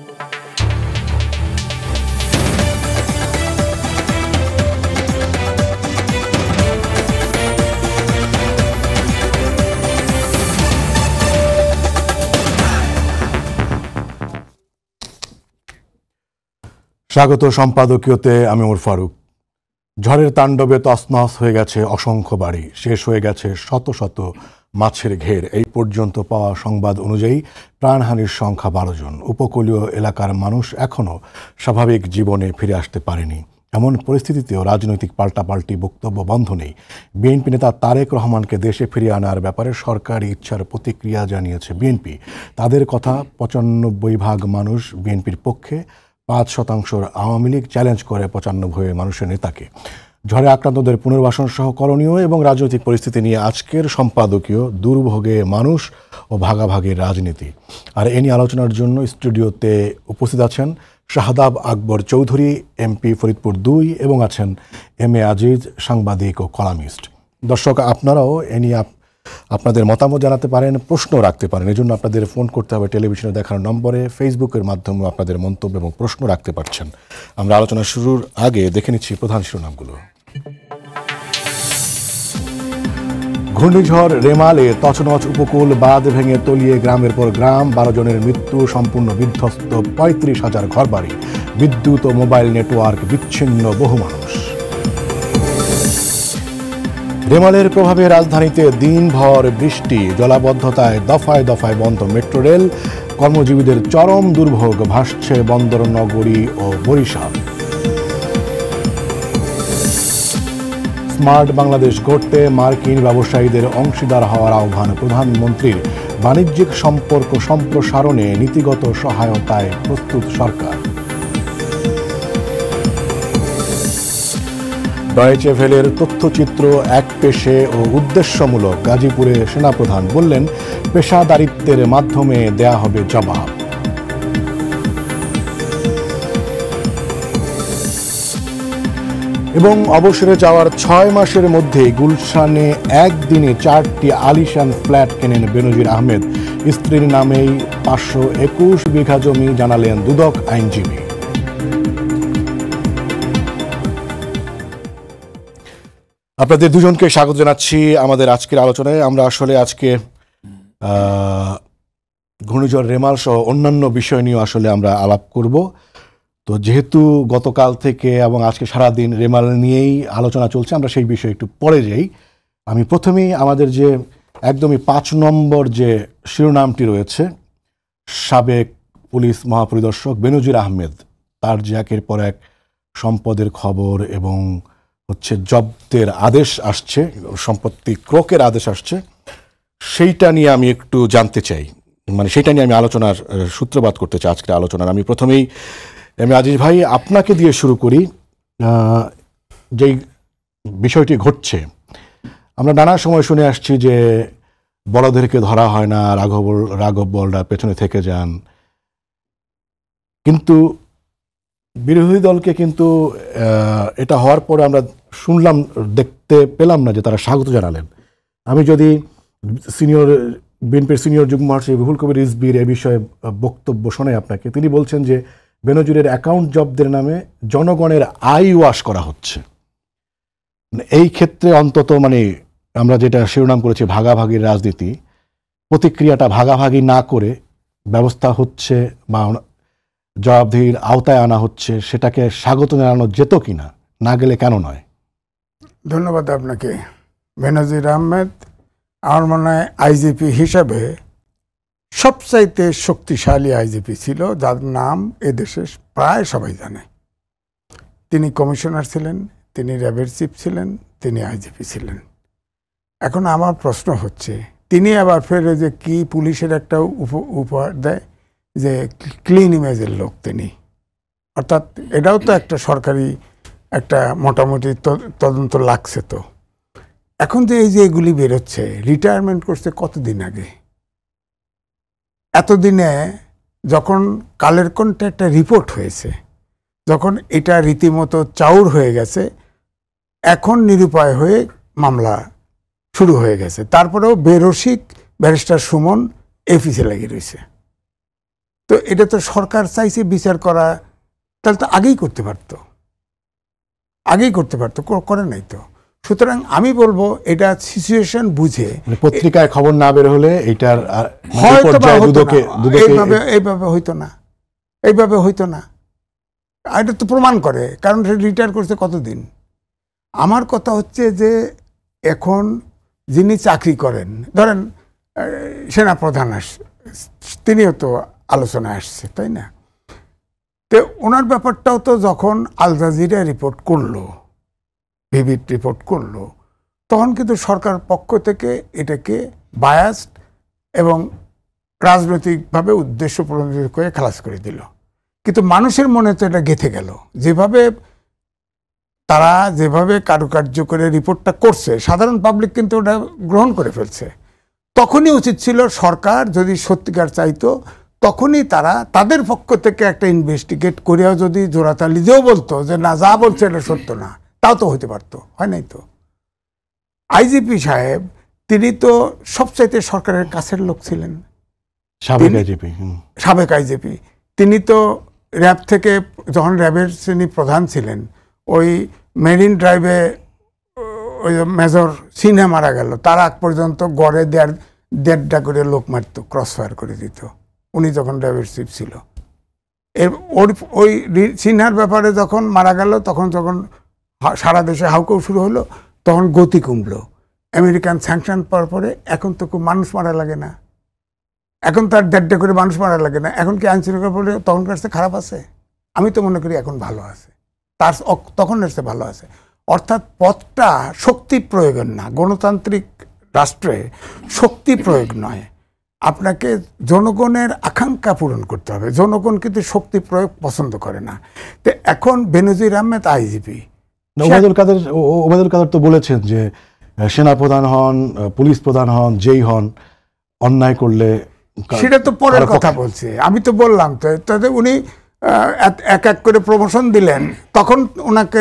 স্বাগত সম্পাদকীয়তে আমি ওমর ফারুক। ঝড়ের তাণ্ডবে তছনছ হয়ে গেছে অসংখ্য বাড়ি, শেষ হয়ে গেছে শত শত মাছের ঘের। এই পর্যন্ত পাওয়া সংবাদ অনুযায়ী প্রাণহানির সংখ্যা 12 জন। উপকূলীয় এলাকার মানুষ এখনও স্বাভাবিক জীবনে ফিরে আসতে পারেনি। এমন পরিস্থিতিতেও রাজনৈতিক পাল্টাপাল্টি বক্তব্য বন্ধ নেই। বিএনপি নেতা তারেক রহমানকে দেশে ফিরিয়ে আনার ব্যাপারে সরকারি ইচ্ছার প্রতিক্রিয়া জানিয়েছে বিএনপি। তাদের কথা 95% মানুষ বিএনপির পক্ষে, 5% আওয়ামী লীগ চ্যালেঞ্জ করে 95 মানুষের নেতাকে। ঝড়ে আক্রান্তদের পুনর্বাসন সহ করণীয় এবং রাজনৈতিক পরিস্থিতি নিয়ে আজকের সম্পাদকীয় দুর্ভোগে মানুষ ও ভাগাভাগির রাজনীতি। আর এ নিয়ে আলোচনার জন্য স্টুডিওতে উপস্থিত আছেন শাহাদাব আকবর চৌধুরী, এমপি ফরিদপুর 2, এবং আছেন এম এ আজিজ, সাংবাদিক ও কলামিস্ট। দর্শক, আপনারাও এ নিয়ে আপনাদের মতামত জানাতে পারেন, প্রশ্ন রাখতে পারেন। এই জন্য আপনাদের ফোন করতে হবে টেলিভিশনে দেখানো নম্বরে। ফেসবুকের মাধ্যমে আপনাদের মন্তব্য এবং প্রশ্ন রাখতে পারছেন। আমরা আলোচনা শুরুর আগে দেখে নিচ্ছি প্রধান শিরোনামগুলো। ঘূর্ণিঝড় রেমালে তছনছ উপকূল, বাঁধ ভেঙে তলিয়ে গ্রামের পর গ্রাম, 12 জনের মৃত্যু, সম্পূর্ণ বিধ্বস্ত 35,000 ঘরবাড়ি, বিদ্যুৎ ও মোবাইল নেটওয়ার্ক বিচ্ছিন্ন বহু মানুষ। রেমালের প্রভাবে রাজধানীতে দিনভর বৃষ্টি, জলাবদ্ধতায় দফায় দফায় বন্ধ মেট্রো রেল, কর্মজীবীদের চরম দুর্ভোগ, ভাসছে বন্দর নগরী ও বরিশাল। স্মার্ট বাংলাদেশ গড়তে মার্কিন ব্যবসায়ীদের অংশীদার হওয়ার আহ্বান প্রধানমন্ত্রীর। বাণিজ্যিক সম্পর্ক সম্প্রসারণে নীতিগত সহায়তায় প্রস্তুত সরকার। ডয়েচে ভেলের তথ্যচিত্র একপেশে ও উদ্দেশ্যমূলক। গাজীপুরে সেনাপ্রধান বললেন, পেশাদারিত্বের মাধ্যমে দেয়া হবে জবাব। এবং অবসরে যাওয়ার 6 মাসের মধ্যে গুলশানে একদিনে 4টি আলিশান ফ্ল্যাট কেনেন বেনজির আহমেদ। স্ত্রীর নামেই 521 বিঘা জমি, জানালেন দুদক আইনজীবী। আপনাদের দুজনকে স্বাগত জানাচ্ছি আমাদের আজকের আলোচনায়। আমরা আসলে আজকে ঘূর্ণিঝড় রেমাল সহ অন্যান্য বিষয় নিয়ে আসলে আমরা আলাপ করব। তো যেহেতু গতকাল থেকে এবং আজকে সারাদিন রেমাল নিয়েই আলোচনা চলছে, আমরা সেই বিষয়ে একটু পরে যাই। আমি প্রথমেই আমাদের যে একদমই 5 নম্বর যে শিরোনামটি রয়েছে, সাবেক পুলিশ মহাপরিদর্শক বেনজির আহমেদ, তার যে একের পর এক সম্পদের খবর এবং জব্দের আদেশ আসছে, সম্পত্তি ক্রোকের আদেশ আসছে, সেইটা নিয়ে আমি একটু জানতে চাই। সেইটা নিয়ে আমি আলোচনার সূত্রপাত করতে চাই আজকের আলোচনার। আমি প্রথমেই এম এ আজিজ ভাই, আপনাকে দিয়ে শুরু করি। যেই বিষয়টি ঘটছে, আমরা নানা সময় শুনে আসছি যে বড়দেরকে ধরা হয় না, রাঘব বলরা পেছনে থেকে যান, কিন্তু বিরোধী দলকে কিন্তু এটা হওয়ার পরে আমরা শুনলাম, দেখতে পেলাম না যে তারা স্বাগত জানালেন। আমি যদি বিএনপির সিনিয়র যুগ্ম মহাসচিব রুহুল কবির রিজভীর এ বিষয়ে বক্তব্য শোনাই আপনাকে, তিনি বলছেন যে বেনজিরের অ্যাকাউন্ট জব্দের নামে জনগণের আয় ওয়াশ করা হচ্ছে। এই ক্ষেত্রে অন্তত আমরা যেটা শিরোনাম করেছি ভাগাভাগির রাজনীতি, প্রতিক্রিয়াটা ভাগাভাগি না করে ব্যবস্থা হচ্ছে বা জবাবদিহির আওতায় আনা হচ্ছে, সেটাকে স্বাগত জানানো যেত কিনা, না গেলে কেন নয়? ধন্যবাদ আপনাকে। বেনজির আহমেদ আমার মনে হয় আইজিপি হিসাবে সবচাইতে শক্তিশালী আইজিপি ছিল, যার নাম এদেশে প্রায় সবাই জানে। তিনি কমিশনার ছিলেন, তিনি র্যাবের চিফ ছিলেন, তিনি আইজিপি ছিলেন। এখন আমার প্রশ্ন হচ্ছে, তিনি আবার ফেরে যে কি পুলিশের একটা উপহার দেয় যে ক্লিন ইমেজের লোক তিনি, অর্থাৎ এটাও তো একটা সরকারি একটা মোটামুটি তদন্ত লাগছে। তো এখন যে এই যে এগুলি বেরোচ্ছে, রিটায়ারমেন্ট করছে কতদিন আগে, এতদিনে যখন কালের কণ্ঠে একটা রিপোর্ট হয়েছে, যখন এটা রীতিমতো চাউর হয়ে গেছে, এখন নিরুপায় হয়ে মামলা শুরু হয়ে গেছে, তারপরেও বেরসিক ব্যারিস্টার সুমন এফিসে লেগে রয়েছে। তো এটা তো সরকার চাইছে বিচার করা, তাহলে তো আগেই করতে পারতো, করে নাই তো। সুতরাং আমি বলবো এটা সিচুয়েশন বুঝে, পত্রিকায় খবর না বের হলে এটার এইভাবে হইতো না। এটা তো প্রমাণ করে, কারণ সে রিটায়ার করছে কতদিন। আমার কথা হচ্ছে যে এখন যিনি চাকরি করেন, ধরেন সেনাপ্রধান তিনিও তো আলোচনায় আসছে, তাই না? তো ওনার ব্যাপারটাও তো যখন আল জাজিরা রিপোর্ট করলো, ভিভিড রিপোর্ট করলো, তখন কিন্তু সরকার পক্ষ থেকে এটাকে বায়াসড এবং রাজনৈতিকভাবে উদ্দেশ্য প্রণোদিত করে খালাস করে দিল। কিন্তু মানুষের মনে তো এটা গেঁথে গেল, তারা যেভাবে কারুকার্য করে রিপোর্টটা করছে, সাধারণ পাবলিক কিন্তু ওটা গ্রহণ করে ফেলছে। তখনই উচিত ছিল সরকার যদি সত্যিকার চাইতো, তখনই তারা তাদের পক্ষ থেকে একটা ইনভেস্টিগেট করিয়াও যদি জোড়াতালি দিয়েও বলতো যে না, যা বলছে এটা সত্য না, তাও তো হতে পারতো, হয় নাই তো। আইজিপি সাহেব তিনি তো সবচাইতে সরকারের কাছের লোক ছিলেন, সাবেক আইজিপি। তিনি তো র্যাব থেকে, যখন র্যাবের শ্রেণী প্রধান ছিলেন, ওই মেরিন ড্রাইভে ওই মেজর সিনহা মারা গেল, তার আগ পর্যন্ত গড়ে দেড়টা করে লোক মারত, ক্রস ফায়ার করে দিত, উনি যখন র্যাবের চিফ ছিল। ওই সিনহার ব্যাপারে যখন মারা গেল, তখন সারা দেশে হাউকাউ শুরু হলো, তখন গতি কমলো। আমেরিকান স্যাংশন পাওয়ার পরে এখন তো খুব মানুষ মারা লাগে না, এখন তার দেড়টা করে মানুষ মারা লাগে না। এখন কি আইনশৃঙ্খলা বলে তখনকার চেয়ে খারাপ আছে? আমি তো মনে করি এখন ভালো আছে, তার তখন এসে ভালো আছে। অর্থাৎ পথটা শক্তি প্রয়োগের না, গণতান্ত্রিক রাষ্ট্রে শক্তি প্রয়োগ নয়, আপনাকে জনগণের আকাঙ্ক্ষা পূরণ করতে হবে। জনগণ কিন্তু শক্তি প্রয়োগ পছন্দ করে না। তো এখন বেনজির আহমেদ আইজিপি, ওবায়দুল কাদের তো বলেছেন যে সেনাপ্রধান হন, পুলিশ প্রধান হন, যেই হন, অন্যায় করলে, সেটা তো পরের কথা বলছে। আমি তো বললাম তো, তাদের উনি এক এক করে প্রমোশন দিলেন, তখন ওনাকে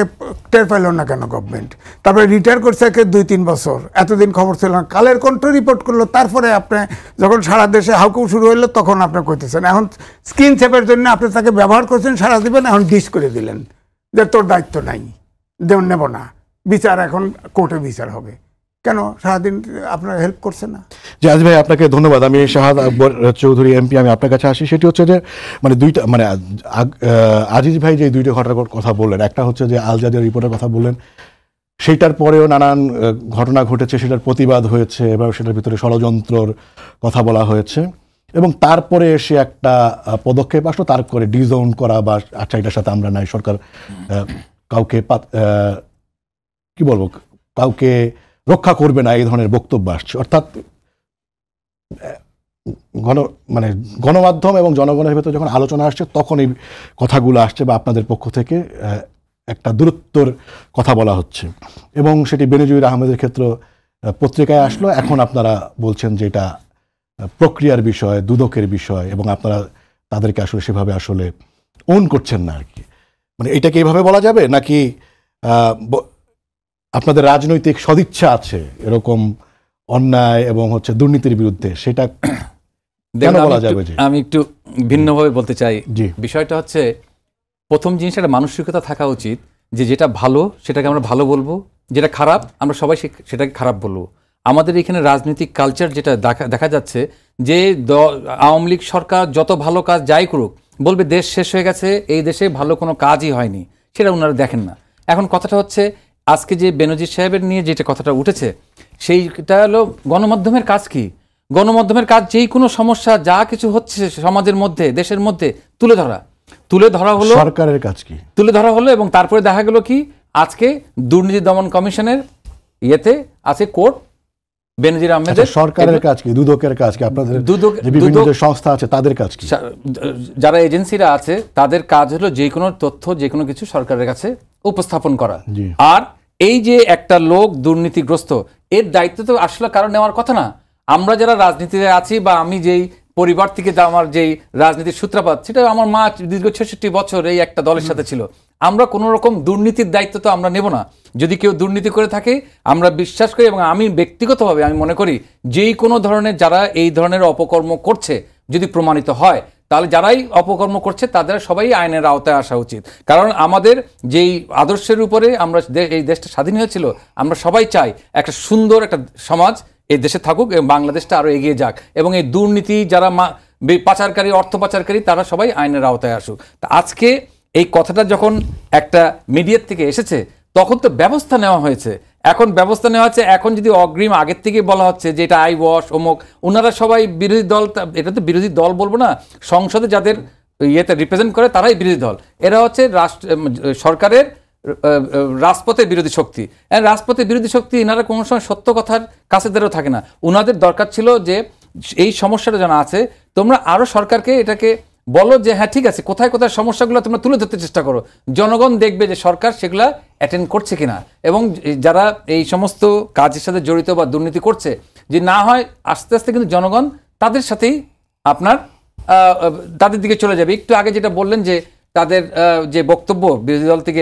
টের পাইল না কেন গভর্নমেন্ট? তারপরে রিটায়ার করছে 2-3 বছর, এতদিন খবর ছিল না। কালের কণ্ঠ রিপোর্ট করলো, তারপরে আপনি যখন সারা দেশে হাউকাউ শুরু হইলো, তখন আপনি কইতেছেন এখন স্ক্রিন সেপের জন্য আপনি তাকে ব্যবহার করছেন, সারা দিবেন, এখন ডিস করে দিলেন যে তোর দায়িত্ব নাই, নেব না, বিচার এখন কোর্টে বিচার হবে। কেন সারাদিন আপনার হেল্প করছে না? জি আজিজ ভাই, আপনাকে ধন্যবাদ। আমি শাহাদ আকবর চৌধুরী এমপি, আমি আপনার কাছে আসি। সেটি হচ্ছে যে আজিজ ভাই যে দুইটা ঘটনার কথা বললেন, একটা হচ্ছে যে আল জাজিরা রিপোর্টের কথা বললেন, সেইটার পরেও নানান ঘটনা ঘটেছে, সেটার প্রতিবাদ হয়েছে, এবার সেটার ভিতরে ষড়যন্ত্রর কথা বলা হয়েছে, এবং তারপরে এসে একটা পদক্ষেপ আসলো, তার করে ডিজোন করা বা আচ্ছা এটার সাথে আমরা নাই, সরকার কাউকে কি বলবো, কাউকে রক্ষা করবে না, এই ধরনের বক্তব্য আসছে। অর্থাৎ গণমাধ্যম এবং জনগণের ভেতর যখন আলোচনা আসছে, তখন এই কথাগুলো আসছে বা আপনাদের পক্ষ থেকে একটা দূরত্বর কথা বলা হচ্ছে, এবং সেটি বেনজির আহমেদের ক্ষেত্রে পত্রিকায় আসলো। এখন আপনারা বলছেন যে এটা প্রক্রিয়ার বিষয়, দুদকের বিষয়, এবং আপনারা তাদেরকে আসলে সেভাবে আসলে ওন করছেন না আর কি। এটাকে এইভাবে বলা যাবে, নাকি আপনাদের রাজনৈতিক সদিচ্ছা আছে এরকম অন্যায় এবং দুর্নীতির বিরুদ্ধে, সেটা কেন বলা যাবে? আমি একটু ভিন্নভাবে বলতে চাই। বিষয়টা হচ্ছে, প্রথম জিনিস একটা মানসিকতা থাকা উচিত যে যেটা ভালো সেটাকে আমরা ভালো বলবো, যেটা খারাপ আমরা সবাই সেটাকে খারাপ বলবো। আমাদের এখানে রাজনৈতিক কালচার যেটা দেখা যাচ্ছে যে আওয়ামী লীগ সরকার যত ভালো কাজ যাই করুক, বলবে দেশ শেষ হয়ে গেছে, এই দেশে ভালো কোনো কাজই হয়নি, সেটা ওনারা দেখেন না। এখন কথাটা হচ্ছে, আজকে যে বেনজির সাহেবের নিয়ে যেটা কথাটা উঠেছে, সেইটা হলো গণমাধ্যমের কাজ কি? গণমাধ্যমের কাজ যেই কোনো সমস্যা যা কিছু হচ্ছে সমাজের মধ্যে, দেশের মধ্যে তুলে ধরা হলো। সরকারের কাজ কি? তুলে ধরা হলো, এবং তারপরে দেখা গেল কি, আজকে দুর্নীতি দমন কমিশনের ইয়েতে আছে কোর্ট, বেনজির আহমেদের। সরকারের কাজ কি? দুদকের কাজ কি? আপনাদের বিভিন্ন সংস্থা আছে তাদের কাজ কি? যারা এজেন্সিরা আছে তাদের কাজ হলো যে কোনো তথ্য, যে কোনো কিছু সরকারের কাছে উপস্থাপন করা। আর এই যে একটা লোক দুর্নীতিগ্রস্ত, এর দায়িত্ব তো আসলে কারো নেওয়ার কথা না। আমরা যারা রাজনীতিতে আছি, বা আমি যেই পরিবার থেকে আমার যেই রাজনীতির সূত্রপাত, সেটা আমার মা দীর্ঘ 66 বছর এই একটা দলের সাথে ছিল। আমরা কোনো রকম দুর্নীতির দায়িত্ব তো আমরা নেব না। যদি কেউ দুর্নীতি করে থাকে, আমরা বিশ্বাস করি, এবং আমি ব্যক্তিগতভাবে আমি মনে করি, যেই কোনো ধরনের যারা এই ধরনের অপকর্ম করছে যদি প্রমাণিত হয়, তাহলে যারাই অপকর্ম করছে তাদের সবাই আইনের আওতায় আসা উচিত। কারণ আমাদের যেই আদর্শের উপরে আমরা এই দেশটা স্বাধীন হয়েছিল, আমরা সবাই চাই একটা সুন্দর একটা সমাজ এই দেশে থাকুক এবং বাংলাদেশটা আরও এগিয়ে যাক, এবং এই দুর্নীতি যারা পাচারকারী, অর্থ পাচারকারী, তারা সবাই আইনের আওতায় আসুক। তা আজকে এই কথাটা যখন একটা মিডিয়ার থেকে এসেছে তখন তো ব্যবস্থা নেওয়া হয়েছে। এখন ব্যবস্থা নেওয়া হচ্ছে, এখন যদি অগ্রিম আগের থেকে বলা হচ্ছে যে এটা আই ওয়াশ অমুক, ওনারা সবাই বিরোধী দল, এটা তো বিরোধী দল বলবো না, সংসদে যাদের ইয়েতে রিপ্রেজেন্ট করে তারাই বিরোধী দল, এরা হচ্ছে সরকারের রাজপথের বিরোধী শক্তি। রাজপথের বিরোধী শক্তি এনারা কোনো সময় সত্য কথার কাছে দেরও থাকে না। ওনাদের দরকার ছিল যে এই সমস্যাটা যেন আছে, তোমরা আরও সরকারকে এটাকে বলো যে হ্যাঁ ঠিক আছে, কোথায় কোথায় সমস্যাগুলো তোমরা তুলে ধরতে চেষ্টা করো, জনগণ দেখবে যে সরকার সেগুলা অ্যাটেন্ড করছে কিনা, এবং যারা এই সমস্ত কাজের সাথে জড়িত বা দুর্নীতি করছে, যে না হয় আস্তে আস্তে কিন্তু জনগণ তাদের সাথেই আপনার তাদের দিকে চলে যাবে। একটু আগে যেটা বললেন যে তাদের যে বক্তব্য বিরোধী দল থেকে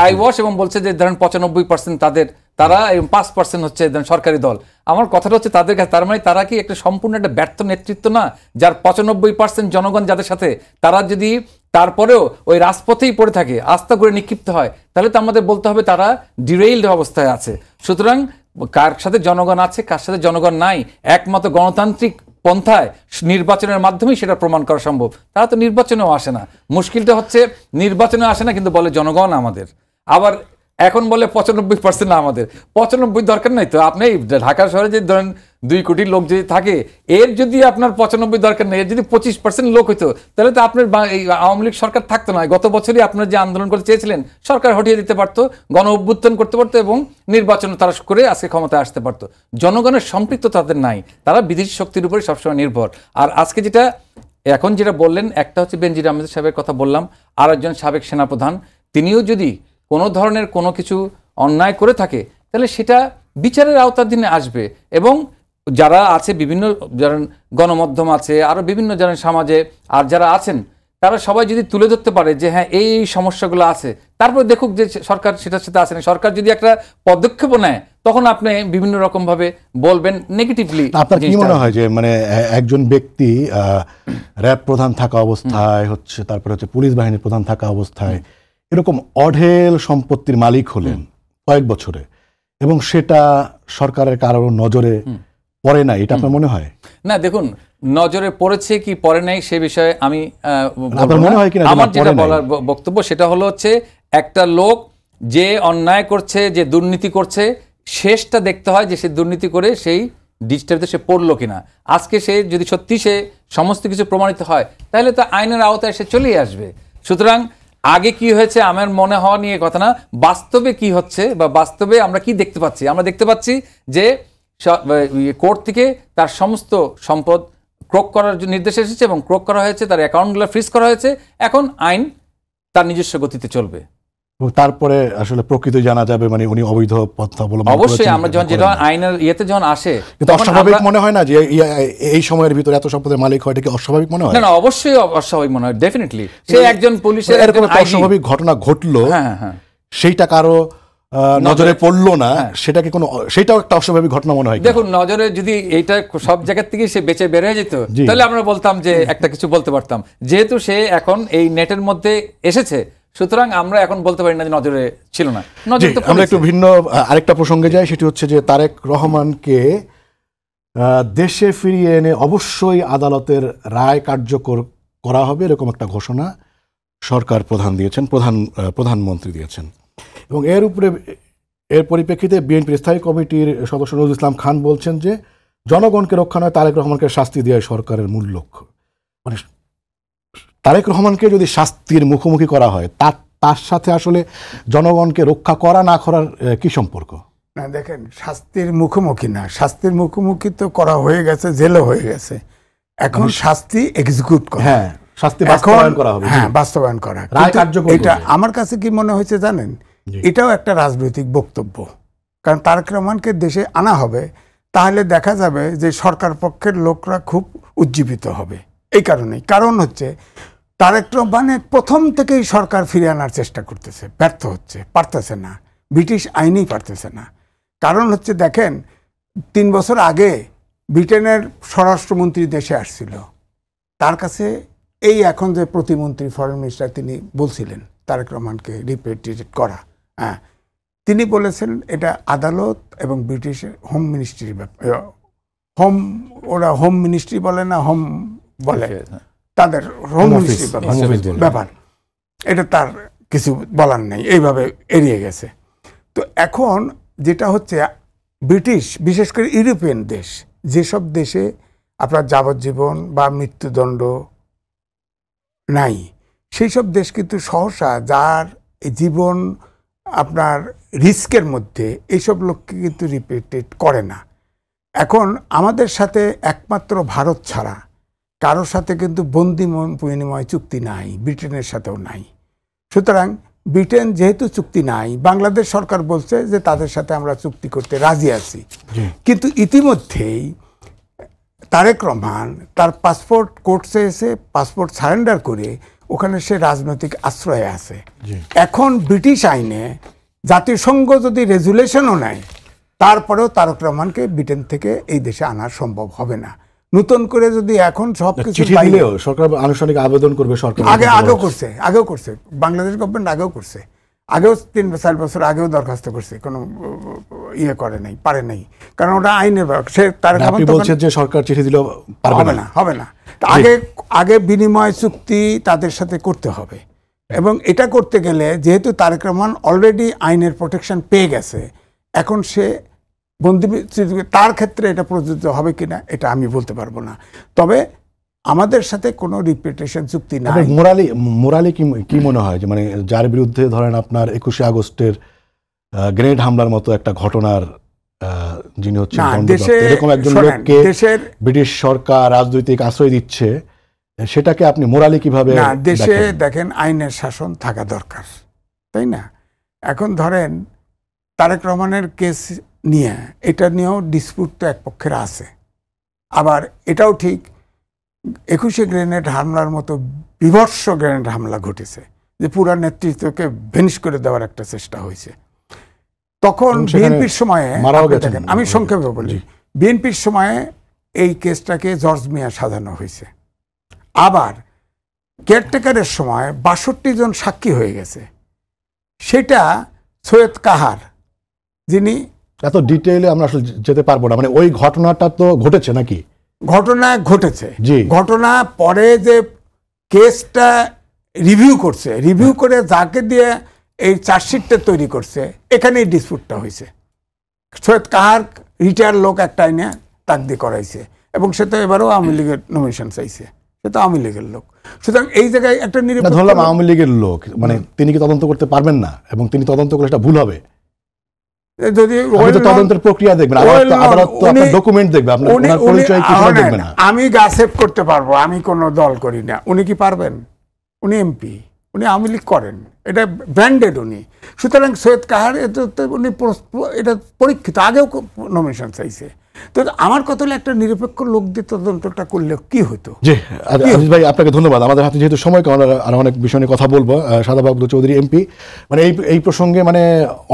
আই ওয়াশ, এবং বলছে যে ধরেন 95% তারা এবং 5% হচ্ছে সরকারি দল। আমার কথাটা হচ্ছে তাদের কাছে, তার মানে তারা কি একটা সম্পূর্ণ একটা ব্যর্থ নেতৃত্ব না, যার 95% জনগণ যাদের সাথে, তারা যদি তারপরেও ওই রাজপথেই পড়ে থাকে, আস্থা করে নিক্ষিপ্ত হয়, তাহলে তো আমাদের বলতে হবে তারা ডিরেইলড অবস্থায় আছে। সুতরাং কার সাথে জনগণ আছে, কার সাথে জনগণ নাই, একমাত্র গণতান্ত্রিক পন্থায় নির্বাচনের মাধ্যমেই সেটা প্রমাণ করা সম্ভব। তারা তো নির্বাচনেও আসে না। মুশকিলটা হচ্ছে নির্বাচনে আসে না কিন্তু বলে জনগণ আমাদের, আবার এখন বলে 95% আমাদের। 95 দরকার নাই তো। আপনি ঢাকা শহরে যে ধরেন 2 কোটি লোক যদি থাকে, এর যদি আপনার 95 দরকার নেই, এর যদি 25% লোক হইতো, তাহলে তো আপনার এই আওয়ামী লীগ সরকার থাকতো না। গত বছরই আপনারা যে আন্দোলন করতে চেয়েছিলেন, সরকার হটিয়ে দিতে পারতো, গণ অভ্যুত্থান করতে পারতো, এবং নির্বাচন তারা করে আজকে ক্ষমতায় আসতে পারতো। জনগণের সম্পৃক্ততা তাদের নাই, তারা বিদেশি শক্তির উপরে সবসময় নির্ভর। আর আজকে যেটা এখন যেটা বললেন, একটা হচ্ছে বেনজির আহমেদ সাহেবের কথা বললাম, আর একজন সাবেক সেনাপ্রধান, তিনিও যদি কোনো ধরনের কোনো কিছু অন্যায় করে থাকে, তাহলে সেটা বিচারের আওতাধীনে আসবে। এবং যারা আছে বিভিন্ন, যারা গণমাধ্যম আছে, আরও বিভিন্ন যারা সমাজে আর যারা আছেন, তারা সবাই যদি তুলে ধরতে পারে যে হ্যাঁ এই সমস্যাগুলো আছে, তারপর দেখুক যে সরকার সেটার সাথে আসে না। সরকার যদি একটা পদক্ষেপও নেয়, তখন আপনি বিভিন্ন রকমভাবে বলবেন নেগেটিভলি। আপনার কি মনে হয় যে মানে একজন ব্যক্তি র্যাব প্রধান থাকা অবস্থায় হচ্ছে, তারপরে হচ্ছে পুলিশ বাহিনীর প্রধান থাকা অবস্থায় এরকম অঢেল সম্পত্তির মালিক হলেন কয়েক বছরে, এবং সেটা সরকারের কারো নজরে পড়ে না, এটা আপনার মনে হয়? না, দেখুন, নজরে পড়েছে কি পড়ে নাই সে বিষয়ে আমি আমার যেটা বলার বক্তব্য সেটা হলো হচ্ছে, একটা লোক যে অন্যায় করছে, যে দুর্নীতি করছে, শেষটা দেখতে হয় যে সে দুর্নীতি করে সেই ডিজিটালিতে সে পড়লো কিনা। আজকে সে যদি সত্যি সে সমস্ত কিছু প্রমাণিত হয়, তাহলে তো আইনের আওতায় সে চলেই আসবে। সুতরাং আগে কি হয়েছে আমার মনে হওয়া নিয়ে কথা না, বাস্তবে কি হচ্ছে বা বাস্তবে আমরা কি দেখতে পাচ্ছি। আমরা দেখতে পাচ্ছি যে কোর্ট থেকে তার সমস্ত সম্পদ ক্রোক করার নির্দেশ এসেছে, এবং ক্রোক করা হয়েছে, তার অ্যাকাউন্টগুলো ফ্রিজ করা হয়েছে। এখন আইন তার নিজস্ব গতিতে চলবে, তারপরে আসলে প্রকৃত জানা যাবে, মানে উনি অবৈধ পথ অবলম্বন। অবশ্যই আমরা যখন যেটা আইনের ইয়েতে যখন আসে, কিন্তু অস্বাভাবিক মনে হয় না যে এই সময়ের ভিতরে এত সম্পদের মালিক হয়, এটা কি অস্বাভাবিক মনে হয়? না, অবশ্যই অস্বাভাবিক মনে হয়, ডেফিনেটলি। সে একজন পুলিশের এরকম একটা অস্বাভাবিক ঘটনা ঘটলো, সেইটা কারো নজরে পড়লো না, সেটাকে কোনো, সেটাও একটা অস্বাভাবিক ঘটনা মনে হয়? দেখুন, নজরে যদি এইটা সব জায়গা থেকে সে বেঁচে বের হয়ে যেত, তাহলে আমরা বলতাম যে একটা কিছু বলতে পারতাম। যেহেতু সে এখন এই নেটের মধ্যে এসেছে, সুতরাং আমরা এখন বলতে পারি না যে নজরে ছিল না। আমরা একটু ভিন্ন আরেকটা প্রসঙ্গে যাই, সেটি হচ্ছে যে তারেক রহমানকে দেশে ফিরিয়ে এনে অবশ্যই আদালতের রায় কার্যকর করা হবে, এরকম একটা ঘোষণা সরকার প্রধান দিয়েছেন, প্রধানমন্ত্রী দিয়েছেন। এবং এর পরিপ্রেক্ষিতে বিএনপির স্থায়ী কমিটির সদস্য নজরুল ইসলাম খান বলছেন যে জনগণকে রক্ষা নয়, তারেক রহমানকে শাস্তি দেওয়াই সরকারের মূল লক্ষ্য। মানে তারেক রহমানকে যদি শাস্তির মুখোমুখি করা হয়, তার সাথে আসলে জনগণকে রক্ষা করা না করার কি সম্পর্ক? না, দেখেন, শাস্তির মুখোমুখি না, শাস্তির মুখোমুখি তো করা হয়ে গেছে, জেলও হয়ে গেছে। এখন শাস্তি এক্সিকিউট করা, হ্যাঁ, শাস্তি বাস্তবায়ন করা হবে, হ্যাঁ, বাস্তবায়ন করা। এটা আমার কাছে কি মনে হয়েছে জানেন, এটাও একটা রাজনৈতিক বক্তব্য। কারণ তারেক রহমানকে দেশে আনা হবে, তাহলে দেখা যাবে যে সরকার পক্ষের লোকরা খুব উজ্জীবিত হবে। এই কারণেই, কারণ হচ্ছে তারেক রহমানের প্রথম থেকেই সরকার ফিরে আনার চেষ্টা করতেছে, ব্যর্থ হচ্ছে, পারতেছে না, ব্রিটিশ আইনেই পারতেছে না। কারণ হচ্ছে দেখেন, 3 বছর আগে ব্রিটেনের স্বরাষ্ট্রমন্ত্রী দেশে আসছিল, তার কাছে এই এখন যে প্রতিমন্ত্রী ফরেন মিনিস্টার তিনি বলছিলেন তারেক রহমানকে রিপেট্রিয়েট করা, হ্যাঁ, তিনি বলেছেন এটা আদালত এবং ব্রিটিশের হোম মিনিস্ট্রির ব্যাপার। ওরা হোম মিনিস্ট্রি বলে না, হোম বলে, তাদের হোম মিনিস্ট্রির ব্যাপার, এটা তার কিছু বলার নেই, এইভাবে এড়িয়ে গেছে। তো এখন যেটা হচ্ছে ব্রিটিশ, বিশেষ করে ইউরোপিয়ান দেশ, যেসব দেশে আপনার যাবজ্জীবন বা মৃত্যুদণ্ড নাই, সেই সব দেশ কিন্তু সহসা যার জীবন আপনার রিস্কের মধ্যে এইসব লোককে কিন্তু রিপেট্রিয়েট করে না। এখন আমাদের সাথে একমাত্র ভারত ছাড়া কারোর সাথে কিন্তু বন্দি বিনিময় চুক্তি নাই, ব্রিটেনের সাথেও নাই। সুতরাং ব্রিটেন যেহেতু চুক্তি নাই, বাংলাদেশ সরকার বলছে যে তাদের সাথে আমরা চুক্তি করতে রাজি আছি, কিন্তু ইতিমধ্যেই তারেক রহমান তার পাসপোর্ট কোর্টে এসে পাসপোর্ট সারেন্ডার করে ওখানে সে রাজনৈতিক আশ্রয়ে আছে। এখন ব্রিটিশ আইনে জাতিসংঘ যদি রেজুলেশনও নেয়, তারপরেও তারেক রহমানকে ব্রিটেন থেকে এই দেশে আনা সম্ভব হবে না। নতুন করে যদি এখন সবকিছু সরকার আনুষ্ঠানিক আবেদন করবে, সরকার আগেও করছে বাংলাদেশ গভর্নমেন্ট, আগেও করছে, আগেও 3-4 বছর আগেও দরখাস্ত করছে, কোনো ইয়ে করে নাই, পারে নাই, কারণ ওটা আইনের সে তারেক রহমান বলছে যে সরকার চিঠি দিলেও হবে না। আগে বিনিময় চুক্তি তাদের সাথে করতে হবে, এবং এটা করতে গেলে যেহেতু তারেক রহমান অলরেডি আইনের প্রোটেকশন পেয়ে গেছে, এখন সে বন্দি, তার ক্ষেত্রে এটা প্রযোজ্য হবে কিনা এটা আমি বলতে পারবো না। তবে আমাদের সাথে কোনো রিপিটেশন চুক্তি নাই। মোরালি কি মনে হয় যে মানে যার বিরুদ্ধে ধরেন আপনার 21শে আগস্টের গ্রেনেড হামলার মতো একটা ঘটনার যিনি হচ্ছেন এরকম একজন লোককে ব্রিটিশ সরকার রাজনৈতিক আশ্রয় দিচ্ছে, সেটাকে আপনি মোরালি কিভাবে? দেশে দেখেন আইনের শাসন থাকা দরকার, তাই না? এখন ধরেন তারেক রহমানের কেস নিয়ে, এটা নিয়েও ডিসপিউটটা এক পক্ষের আছে। আবার এটাও ঠিক 21শে গ্রেনেড হামলার মতো বিভৎস গ্রেনেড হামলা ঘটেছে, যে পুরা নেতৃত্বকে ভেনিশ করে দেওয়ার একটা চেষ্টা হয়েছে। তখন বিএনপির সময়ে, আমি সংক্ষেপে বলি, বিএনপির সময়ে এই কেসটাকে জর্জ মিয়া সাজানো হয়েছে। আবার কেয়ারটেকারের সময় 62 জন সাক্ষী হয়ে গেছে, সেটা সৈয়দ কাহার, যিনি, এত ডিটেইলে আমরা আসলে যেতে পারবো না, মানে ওই ঘটনাটা তো ঘটেছে নাকি? ঘটনা ঘটেছে, ঘটনা পরে যে কেসটা রিভিউ করছে, রিভিউ করে যাকে দিয়ে এই চার্জশিটটা তৈরি করছে, এখানেই ডিসপিউটটা হয়েছে। সৈয়দ কাহার রিটায়ার লোক একটা আইনে তাক দিয়ে করাইছে, এবং সে তো এবারও আওয়ামী লীগের নমিনেশন চাইছে, সে তো আওয়ামী লীগের লোক। সুতরাং এই জায়গায় একটা ধরলাম আওয়ামী লীগের লোক, মানে তিনি কি তদন্ত করতে পারবেন না? এবং তিনি তদন্ত করলে এটা ভুল হবে। যদি তদন্তের প্রক্রিয়া দেখবেন, আদালত তো আপনার ডকুমেন্ট দেখবে, আপনার পরিচয় কি দেখবে না। আমি গাছেপ করতে পারবো, আমি কোনো দল করি না, উনি কি পারবেন? উনি এমপি, উনি আওয়ামী লীগ করেন, এটা ব্র্যান্ডেড উনি। সুতরাং সৈয়দ কাহার উনি এটা পরীক্ষিত, আগেও নমিনেশন চাইছে। তো আমার কথা হলো একটা নিরপেক্ষ লোক দিয়ে তদন্তটা করলে কি হতো। জি আজিজ ভাই, আপনাকে ধন্যবাদ। আমাদের হাতে যেহেতু সময় কম, আমরা আরো অনেক বিষয় নিয়ে কথা বলবো। শাহাদাত আব্দুল চৌধুরী এমপি, মানে এই প্রসঙ্গে মানে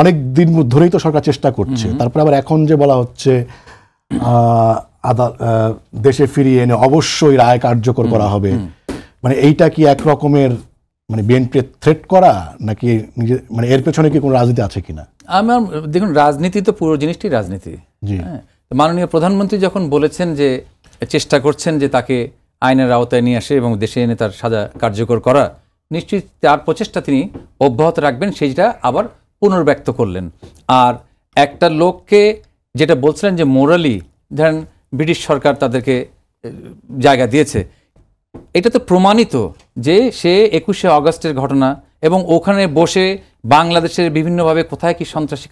অনেক দিন ধরেই তো সরকার চেষ্টা করছে, তারপরে আবার এখন যে বলা হচ্ছে দেশে ফিরিয়ে এনে অবশ্যই রায় কার্যকর করা হবে, মানে এইটা কি এক রকমের মানে বিএনপি থ্রেট করা, নাকি নিজে মানে এর পেছনে কি কোনো রাজনীতি আছে কিনা? আমার দেখুন, রাজনীতি তো পুরো জিনিসটি রাজনীতি। জি, মাননীয় প্রধানমন্ত্রী যখন বলেছেন যে চেষ্টা করছেন যে তাকে আইনের আওতায় নিয়ে আসে এবং দেশে এনে তার সাজা কার্যকর করা, নিশ্চিত তার প্রচেষ্টা তিনি অব্যাহত রাখবেন, সেইটা আবার পুনর্ব্যক্ত করলেন। আর একটা লোককে যেটা বলছিলেন যে মোরালি, ধরেন ব্রিটিশ সরকার তাদেরকে জায়গা দিয়েছে, এটা তো প্রমাণিত যে সে 21শে আগস্টের ঘটনা এবং ওখানে বসে বাংলাদেশের বিভিন্নভাবে কোথায় কি সন্ত্রাসী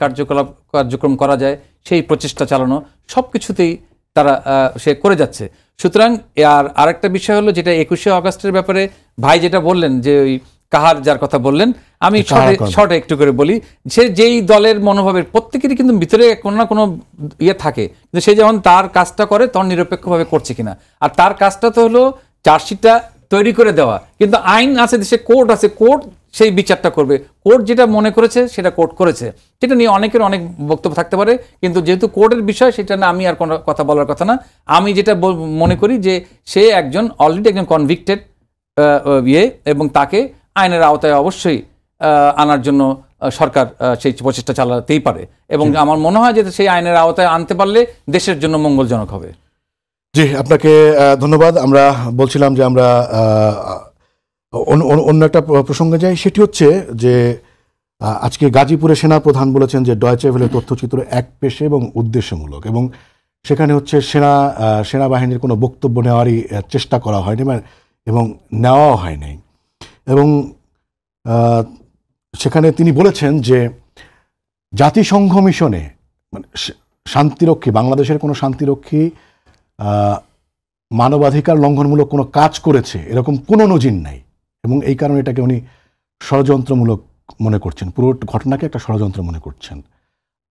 কার্যক্রম করা যায় সেই প্রচেষ্টা চালানো, সব কিছুতেই তারা সে করে যাচ্ছে। সুতরাং আর আরেকটা বিষয় হলো যেটা 21শে আগস্টের ব্যাপারে ভাই যেটা বললেন, যে ওই কাহার যার কথা বললেন, আমি শর্টে একটু করে বলি, সে যেই দলের মনোভাবের প্রত্যেকেরই কিন্তু ভিতরে কোনো না কোনো ইয়ে থাকে, কিন্তু সে যখন তার কাজটা করে তখন নিরপেক্ষভাবে করছে কিনা। আর তার কাজটা তো হলো চার্জশিটটা তৈরি করে দেওয়া, কিন্তু আইন আছে, দেশে কোর্ট আছে, কোর্ট সেই বিচারটা করবে। কোর্ট যেটা মনে করেছে সেটা কোর্ট করেছে, সেটা নিয়ে অনেকের অনেক বক্তব্য থাকতে পারে, কিন্তু যেহেতু কোর্টের বিষয় সেটা না আমি আর কোনো কথা বলার কথা না। আমি যেটা মনে করি যে সে অলরেডি একজন কনভিক্টেড এবং তাকে আইনের আওতায় অবশ্যই আনার জন্য সরকার সেই প্রচেষ্টা চালাতেই পারে, এবং আমার মনে হয় যে সেই আইনের আওতায় আনতে পারলে দেশের জন্য মঙ্গলজনক হবে। জি, আপনাকে ধন্যবাদ। আমরা বলছিলাম যে আমরা অন্য একটা প্রসঙ্গে যাই, সেটি হচ্ছে যে আজকে গাজীপুরে সেনা প্রধান বলেছেন যে ডয়েচে ভেলে তথ্যচিত্র একপেশে এবং উদ্দেশ্যমূলক, এবং সেখানে হচ্ছে সেনাবাহিনীর কোনো বক্তব্য নেওয়ারই চেষ্টা করা হয়নি এবং নেওয়াও হয় নাই। এবং সেখানে তিনি বলেছেন যে জাতিসংঘ মিশনে মানে শান্তিরক্ষী, বাংলাদেশের কোনো শান্তিরক্ষী মানবাধিকার লঙ্ঘনমূলক কোনো কাজ করেছে এরকম কোনো নজির নাই, এবং এই কারণে এটাকে উনি ষড়যন্ত্রমূলক মনে করছেন, পুরো ঘটনাকে একটা ষড়যন্ত্র মনে করছেন।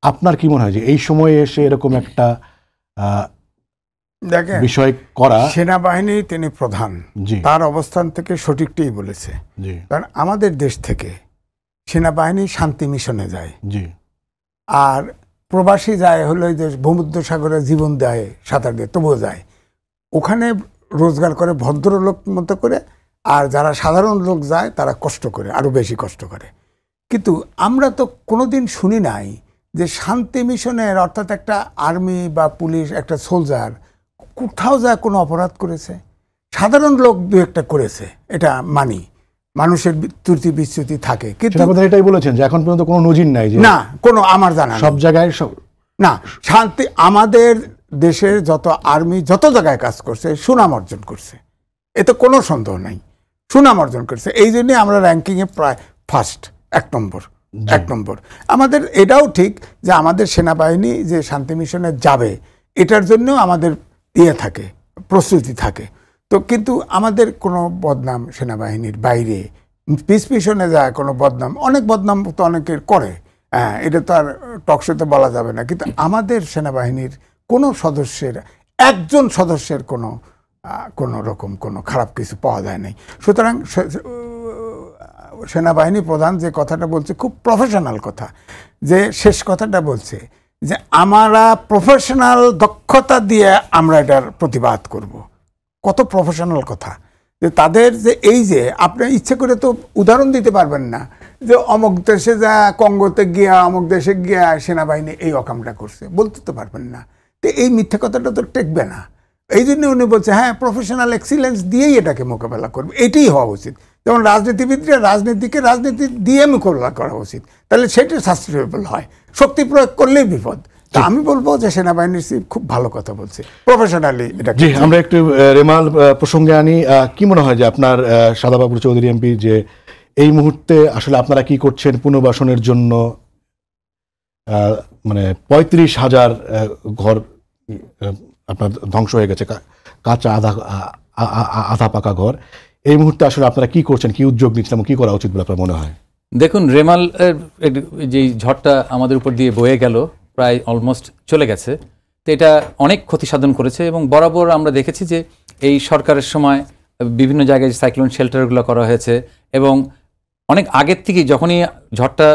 আপনার কি মনে হয় যে এই সময়ে এসে এরকম একটা বিষয় করা? সেনাবাহিনী তিনি প্রধান, তার অবস্থান থেকে সঠিকটাই বলেছে। কারণ আমাদের দেশ থেকে সেনাবাহিনী শান্তি মিশনে যায়, আর প্রবাসী যায় হলো যে ভূমধ্য সাগরে জীবন দেয়, সাঁতার দিয়ে, তবুও যায় ওখানে রোজগার করে ভদ্রলোক মতো করে, আর যারা সাধারণ লোক যায় তারা কষ্ট করে, আরো বেশি কষ্ট করে। কিন্তু আমরা তো কোনোদিন শুনি নাই যে শান্তি মিশনের, অর্থাৎ একটা আর্মি বা পুলিশ, একটা সোলজার কোথাও যায় কোনো অপরাধ করেছে। সাধারণ লোক দু একটা করেছে, এটা মানি, মানুষের ত্রুটি বিচ্যুতি থাকে, কিন্তু এটাই বলেছেন যে এখন পর্যন্ত কোনো নজির নাই, না কোনো আমার জানা সব জায়গায় সব না। শান্তি আমাদের দেশের যত আর্মি যত জায়গায় কাজ করছে সুনাম অর্জন করছে, এতে কোনো সন্দেহ নাই, সুনাম অর্জন করছে। এই জন্যই আমরা র্যাঙ্কিংয়ে প্রায় ফার্স্ট, এক নম্বর। আমাদের এটাও ঠিক যে আমাদের সেনাবাহিনী যে শান্তি মিশনে যাবে এটার জন্য আমাদের থাকে, প্রস্তুতি থাকে। তো কিন্তু আমাদের কোনো বদনাম সেনাবাহিনীর বাইরে পিস মিশনে যায় কোনো বদনাম, অনেক বদনাম তো অনেকের করে, এটা তো আর টকশোতে বলা যাবে না, কিন্তু আমাদের সেনাবাহিনীর কোনো সদস্যের, একজন সদস্যের কোনো রকম কোনো খারাপ কিছু পাওয়া যায় নাই। সুতরাং সেনাবাহিনী প্রধান যে কথাটা বলছে খুব প্রফেশনাল কথা, যে শেষ কথাটা বলছে যে আমরা প্রফেশনাল দক্ষতা দিয়ে আমরা এটার প্রতিবাদ করব। কত প্রফেশনাল কথা, যে তাদের যে এই যে আপনি ইচ্ছে করে তো উদাহরণ দিতে পারবেন না যে অমুক দেশে যা, কঙ্গোতে গিয়া, অমুক দেশে গিয়া সেনাবাহিনী এই অকামটা করছে, বলতে তো পারবেন না। তো এই মিথ্যা কথাটা তো টেকবে না। এই জন্য উনি বলছে হ্যাঁ প্রফেশনাল এক্সিলেন্স দিয়েই এটাকে মোকাবেলা করবে, এটাই হওয়া উচিত। যেমন রাজনীতিবিদরা রাজনীতি দিয়ে মোকাবেলা করা উচিত, তাহলে সেটা সাস্টেনেবল হয়। শক্তি প্রয়োগ করলেই বিপদ। আমি বলবো যে সেনাবাহিনীর খুব ভালো কথা বলছে, প্রফেশনালি এটা। জি, আমরা একটু রেমাল প্রসঙ্গে আনি। কি মনে হয় যে আপনার সাদাবাবুর চৌধুরী এমপি, যে এই মুহূর্তে আসলে আপনারা কি করছেন পুনর্বাসনের জন্য? মানে 35,000 ঘর আপনার ধ্বংস হয়ে গেছে, কাঁচা আধা পাকা ঘর। এই মুহূর্তে আসলে আপনারা কি করছেন, কি উদ্যোগ নিচ্ছেন, কি করা উচিত বলে আপনার মনে হয়? দেখুন, রেমাল যে ঝড়টা আমাদের উপর দিয়ে বয়ে গেল, প্রায় অলমোস্ট চলে গেছে, তো এটা অনেক ক্ষতি সাধন করেছে। এবং বরাবর আমরা দেখেছি যে এই সরকারের সময় বিভিন্ন জায়গায় সাইক্লোন শেল্টারগুলো করা হয়েছে, এবং অনেক আগের থেকেই যখনই ঝড়টা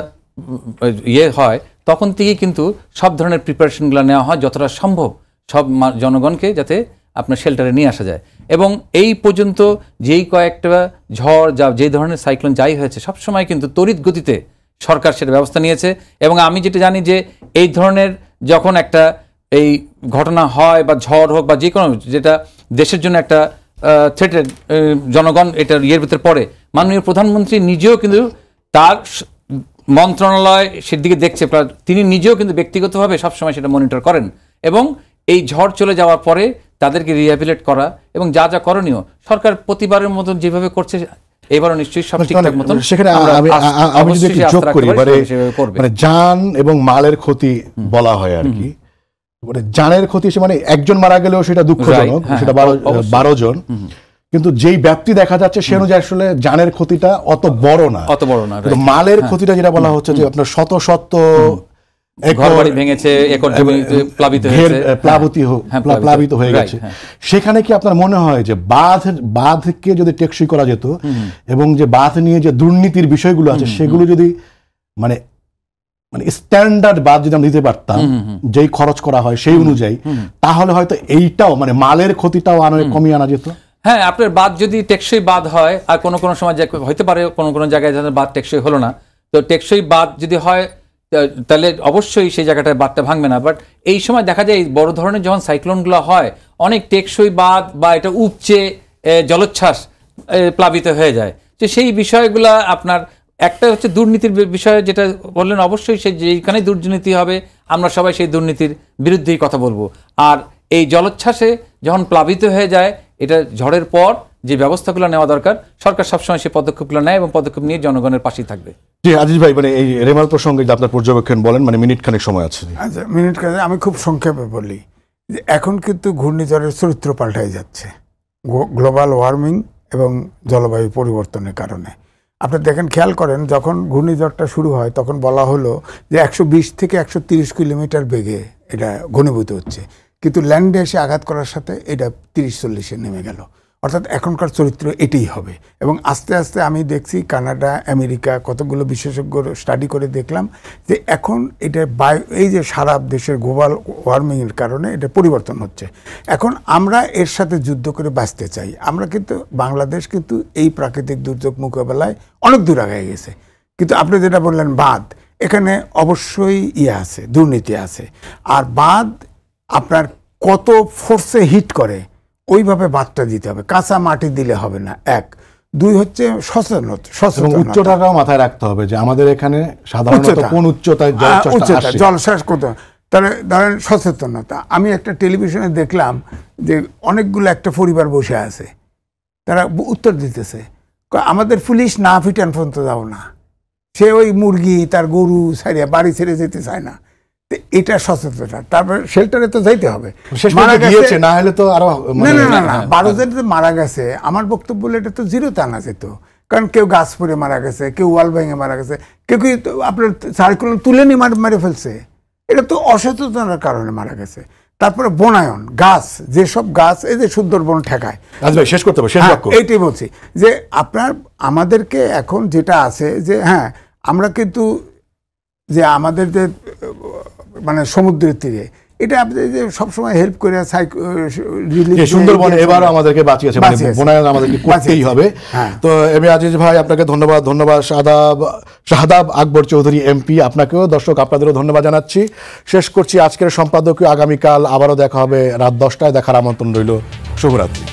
হয় তখন থেকেই কিন্তু সব ধরনের প্রিপারেশনগুলো নেওয়া হয়, যতটা সম্ভব সব জনগণকে যাতে আপনার শেল্টারে নিয়ে আসা যায়। এবং এই পর্যন্ত যেই কয়েকটা ঝড় যেই ধরনের সাইক্লোন যাই হয়েছে, সবসময় কিন্তু তড়িৎ গতিতে সরকার সেটা ব্যবস্থা নিয়েছে। এবং আমি যেটা জানি যে এই ধরনের যখন একটা এই ঘটনা হয়, বা ঝড় হোক বা যে কোনো যেটা দেশের জন্য একটা থ্রেটেড, জনগণ এটার ইয়ের ভিতরে পড়ে, মাননীয় প্রধানমন্ত্রী নিজেও কিন্তু তার মন্ত্রণালয় সেদিকে দেখছে, তিনি নিজেও কিন্তু ব্যক্তিগতভাবে সবসময় সেটা মনিটর করেন। এবং এই ঝড় চলে যাওয়ার পরে তাদেরকে রিহ্যাবিলিটেট করা এবং যা যা করণীয় সরকার প্রতিবারের মতন যেভাবে করছে, এবারও নিশ্চয়ই সব ঠিকঠাক মতন। সেখানে আমি যদি যোগ করি, মানে জান এবং মালের ক্ষতি বলা হয় আর কি, মানে জানের ক্ষতি মানে একজন মারা গেলেও সেটা দুঃখজনক, সেটা 12 জন, কিন্তু যেই ব্যাপ্তি দেখা যাচ্ছে সে অনুযায়ী আসলে জানের ক্ষতিটা অত বড় না। কিন্তু মালের ক্ষতিটা যেটা বলা হচ্ছে যে আপনার শত শত ঘরবাড়ি ভেঙেছে, একর জমি প্লাবিত হয়ে গেছে। সেখানে কি আপনার মনে হয় যে বাঁধকে যদি টেকসই করা যেত এবং যে বাঁধ নিয়ে যে দুর্নীতির বিষয়গুলো আছে সেগুলো যদি মানে স্ট্যান্ডার্ড বাঁধ যদি আমরা দিতে পারতাম, যেই খরচ করা হয় সেই অনুযায়ী, তাহলে হয়তো এইটাও মানে মালের ক্ষতিটাও কমিয়ে আনা যেত? হ্যাঁ, আপনার বাঁধ যদি টেকসই বাঁধ হয়, আর কোনো সময় হইতে পারে কোনো জায়গায় বাঁধ টেকসই হলো না, তো টেকসই বাঁধ যদি হয় তাহলে অবশ্যই সেই জায়গাটায় বাঁধটা ভাঙবে না। বাট এই সময় দেখা যায় এই বড় ধরনের যখন সাইক্লোনগুলো হয়, অনেক টেকসই বাঁধ বা এটা উপচে জলোচ্ছ্বাস প্লাবিত হয়ে যায়। তো সেই বিষয়গুলা আপনার একটা হচ্ছে দুর্নীতির বিষয় যেটা বললেন, অবশ্যই সেই যেখানে দুর্নীতি হবে আমরা সবাই সেই দুর্নীতির বিরুদ্ধেই কথা বলবো। আর এই জলোচ্ছ্বাসে যখন প্লাবিত হয়ে যায়, এটা ঝড়ের পর যে ব্যবস্থাগুলো নেওয়া দরকার, সরকার সবসময় সেই পদক্ষেপগুলো নেয় এবং পদক্ষেপ নিয়ে জনগণের পাশেই থাকবে। জি আজিজ ভাই, মানে এই রেমাল প্রসঙ্গে আপনার পর্যবেক্ষণ বলেন, মানে মিনিট খানেক সময় আছে। আচ্ছা, মিনিট খানেক আমি খুব সংক্ষেপে বলি যে এখন কিন্তু ঘূর্ণিঝড়ের চরিত্র পাল্টাই যাচ্ছে গ্লোবাল ওয়ার্মিং এবং জলবায়ু পরিবর্তনের কারণে। আপনি দেখেন, খেয়াল করেন, যখন ঘূর্ণিঝড়টা শুরু হয় তখন বলা হলো যে 120 থেকে 130 কিলোমিটার বেগে এটা ঘনীভূত হচ্ছে, কিন্তু ল্যান্ডে এসে আঘাত করার সাথে এটা 30-40-এ নেমে গেল। অর্থাৎ এখনকার চরিত্র এটাই হবে। এবং আস্তে আস্তে আমি দেখছি কানাডা, আমেরিকা কতগুলো বিশেষজ্ঞ স্টাডি করে দেখলাম যে এখন এটা এই যে সারা দেশের গ্লোবাল ওয়ার্মিংয়ের কারণে এটা পরিবর্তন হচ্ছে। এখন আমরা এর সাথে যুদ্ধ করে বাঁচতে চাই। আমরা কিন্তু বাংলাদেশ কিন্তু এই প্রাকৃতিক দুর্যোগ মোকাবেলায় অনেক দূর আগে গেছে। কিন্তু আপনি যেটা বললেন বাঁধ, এখানে অবশ্যই আছে, দুর্নীতি আছে। আর বাঁধ আপনার কত ফোর্সে হিট করে ওইভাবে বাঁধটা দিতে হবে, কাঁচা মাটি দিলে হবে না। 1, 2 হচ্ছে সচেতনতা, উচ্চতাটাও মাথায় রাখতে হবে যে আমাদের এখানে সাধারণত কোন উচ্চতায় জলশ্বাস করতে, তাহলে ধরেন সচেতনতা। আমি একটা টেলিভিশনে দেখলাম যে অনেকগুলো একটা পরিবার বসে আছে, তারা উত্তর দিতেছে আমাদের পুলিশ না ফিটান পর্যন্ত যাও না, সে ওই মুরগি তার গরু ছাড়িয়ে বাড়ি ছেড়ে যেতে চায় না। এটা সচেতনতা। তারপরে শেল্টারে তো যাইতে হবে, না হলে তো আরো না 12 জন মারা গেছে। আমার বক্তব্য বলে এটা তো জিরোতে আনা যেত, কারণ কেউ গাছ পড়ে মারা গেছে, কেউ ওয়াল ভেঙে মারা গেছে, কেউ আপনার সার্কুলার তুলে নিয়ে মেরে ফেলছে। এটা তো অসচেতনার কারণে মারা গেছে। তারপরে বনায়ন, গাছ, যেসব গাছ এই যে সুন্দরবন ঠেকায়, শেষ করতে হবে। এইটাই বলছি যে আমাদেরকে এখন যেটা আছে যে হ্যাঁ, আমরা কিন্তু যে আমাদের যে মানে সমুদ্রের তীরে এটা যে সবসময় হেল্প করে সুন্দরবনে এবারও আমাদেরকে বাঁচিয়েছে, বনায়ন আমাদেরকে করতেই হবে। তো এমএ আজিজ ভাই, আপনাকে ধন্যবাদ। শাহাদাব আকবর চৌধুরী এমপি, আপনাকেও, দর্শক আপনাদেরও ধন্যবাদ জানাচ্ছি। শেষ করছি আজকের সম্পাদকীয়। আগামীকাল আবারও দেখা হবে রাত 10টায়, দেখার আমন্ত্রণ রইল। শুভরাত্রি।